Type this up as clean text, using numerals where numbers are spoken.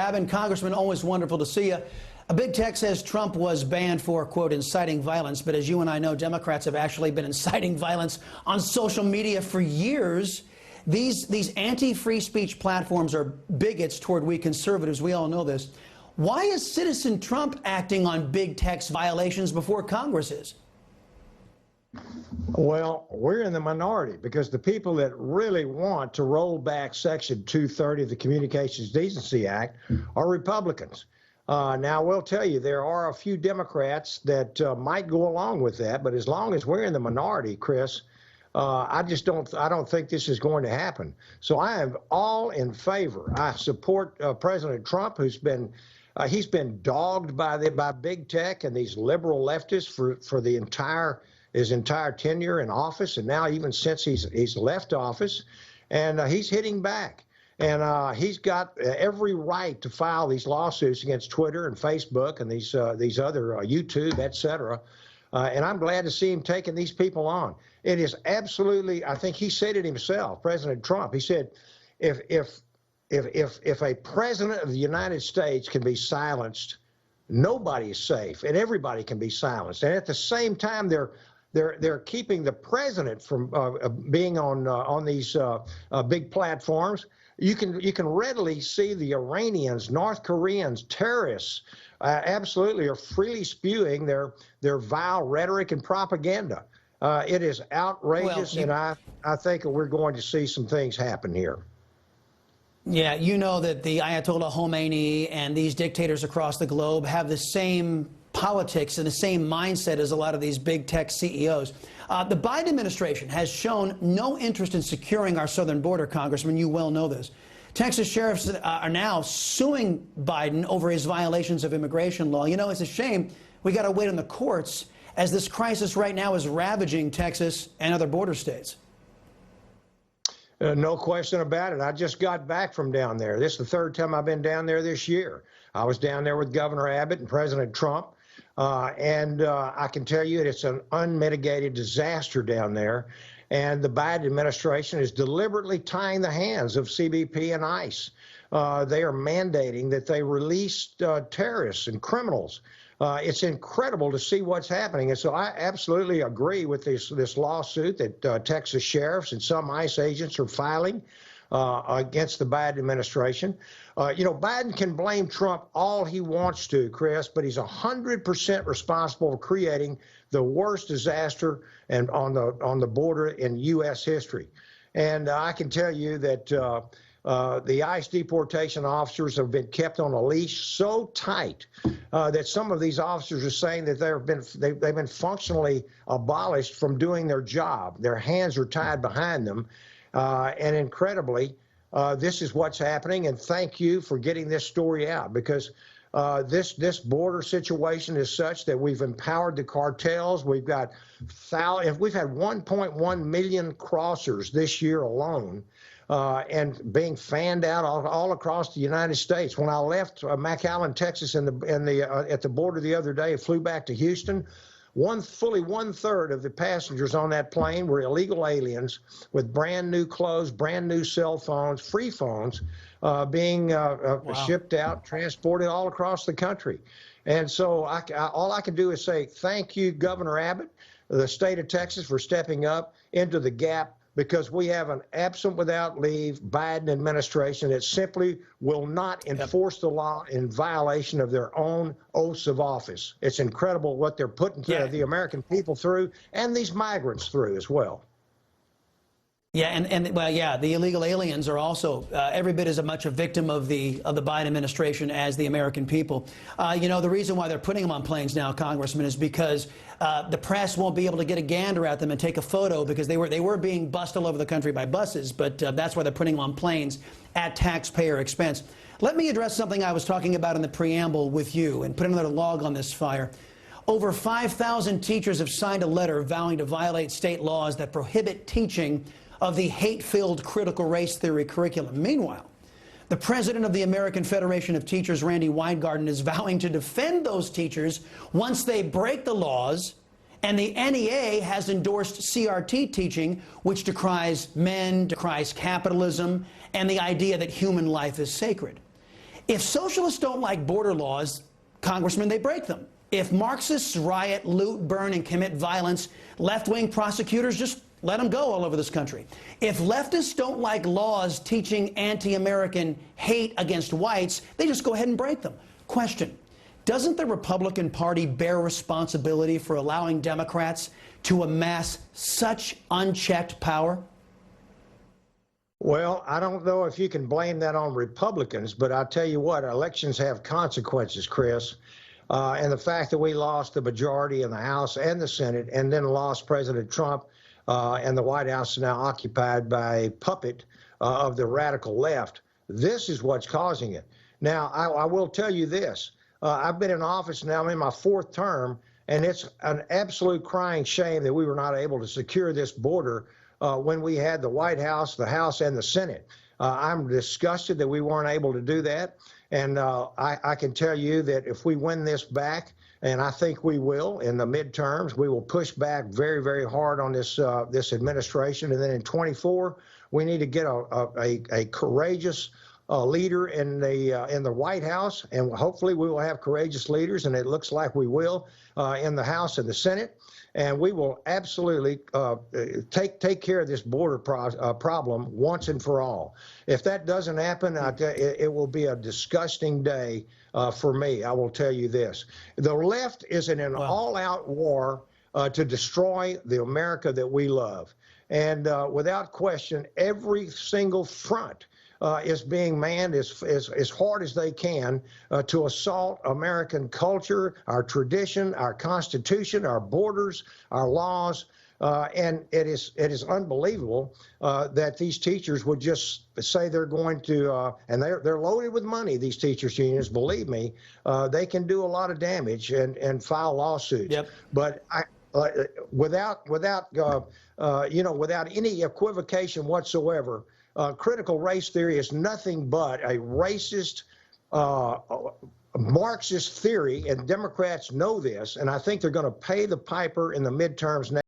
Babin. Congressman, always wonderful to see you. A big tech says Trump was banned for, quote, inciting violence. But as you and I know, Democrats have actually been inciting violence on social media for years. These anti-free speech platforms are bigots toward we conservatives. We all know this. Why is Citizen Trump acting on big tech's violations before Congress is? Well, we're in the minority because the people that really want to roll back Section 230 of the Communications Decency Act are Republicans. Now, we'll tell you, there are a few Democrats that might go along with that, but as long as we're in the minority, Chris, I don't think this is going to happen. So I am all in favor. I support President Trump, who's been he's been dogged by big tech and these liberal leftists for his entire tenure in office, and now even since he's left office, and he's hitting back. And he's got every right to file these lawsuits against Twitter and Facebook and these other YouTube, et cetera. And I'm glad to see him taking these people on. It is absolutely, I think he said it himself, President Trump. He said, if a president of the United States can be silenced, nobody is safe, and everybody can be silenced. And at the same time, they're keeping the president from being on these big platforms. You can readily see the Iranians, North Koreans, terrorists absolutely are freely spewing their vile rhetoric and propaganda. It is outrageous, and I think we're going to see some things happen here. Yeah, you know that the Ayatollah Khomeini and these dictators across the globe have the same politics and the same mindset as a lot of these big tech CEOs. The Biden administration has shown no interest in securing our southern border, Congressman. You well know this. Texas sheriffs are now suing Biden over his violations of immigration law. You know, it's a shame we got to wait on the courts as this crisis right now is ravaging Texas and other border states. No question about it. I just got back from down there. This is the third time I've been down there this year. I was down there with Governor Abbott and President Trump. I can tell you it's an unmitigated disaster down there. And the Biden administration is deliberately tying the hands of CBP and ICE. They are mandating that they release terrorists and criminals. It's incredible to see what's happening. And so I absolutely agree with this lawsuit that Texas sheriffs and some ICE agents are filing against the Biden administration. You know, Biden can blame Trump all he wants to, Chris, but he's 100% responsible for creating the worst disaster and on the border in U.S. history. And I can tell you that the ICE deportation officers have been kept on a leash so tight that some of these officers are saying that they've been functionally abolished from doing their job. Their hands are tied behind them. And incredibly, this is what's happening. And thank you for getting this story out, because this border situation is such that we've empowered the cartels. We've got we've had 1.1 million crossers this year alone, and being fanned out all across the United States. When I left McAllen, Texas, at the border the other day, flew back to Houston. Fully one-third of the passengers on that plane were illegal aliens with brand new clothes, brand new cell phones, free phones, being shipped out, transported all across the country. And so all I can do is say thank you, Governor Abbott, the state of Texas, for stepping up into the gap, because we have an absent without leave Biden administration that simply will not enforce the law in violation of their own oaths of office. It's incredible what they're putting the American people through, and these migrants through as well. Yeah, well, yeah, the illegal aliens are also every bit as much a victim of the Biden administration as the American people. You know, the reason why they're putting them on planes now, Congressman, is because the press won't be able to get a gander at them and take a photo, because they were being bussed all over the country by buses. But that's why they're putting them on planes at taxpayer expense. Let me address something I was talking about in the preamble with you and put another log on this fire. Over 5,000 teachers have signed a letter vowing to violate state laws that prohibit teaching of the hate-filled critical race theory curriculum. Meanwhile, the president of the American Federation of Teachers, Randy Weingarten, is vowing to defend those teachers once they break the laws, and the NEA has endorsed CRT teaching, which decries men, decries capitalism, and the idea that human life is sacred. If socialists don't like border laws, Congressman, they break them. If Marxists riot, loot, burn, and commit violence, left-wing prosecutors just let them go all over this country. If leftists don't like laws teaching anti-American hate against whites, they just go ahead and break them. Question: doesn't the Republican Party bear responsibility for allowing Democrats to amass such unchecked power? Well, I don't know if you can blame that on Republicans, but I'll tell you what, elections have consequences, Chris. And the fact that we lost the majority in the House and the Senate and then lost President Trump and the White House is now occupied by a puppet of the radical left, this is what's causing it. Now, I will tell you this. I've been in office now, I'm in my 4th term, and it's an absolute crying shame that we were not able to secure this border when we had the White House, the House, and the Senate. I'm disgusted that we weren't able to do that. And I can tell you that if we win this back, and I think we will in the midterms, we will push back very, very hard on this this administration. And then in 24, we need to get a courageous leader in the White House, and hopefully we will have courageous leaders, and it looks like we will in the House and the Senate. And we will absolutely take care of this border problem once and for all. If that doesn't happen, it will be a disgusting day for me. I will tell you this. The left is in an all-out war to destroy the America that we love. And without question, every single front is being manned as hard as they can to assault American culture, our tradition, our Constitution, our borders, our laws. And it is unbelievable that these teachers would just say they're going to, and they're loaded with money, these teachers unions, believe me, they can do a lot of damage and file lawsuits. Yep. But without any equivocation whatsoever, critical race theory is nothing but a racist, Marxist theory, and Democrats know this, and I think they're going to pay the piper in the midterms next.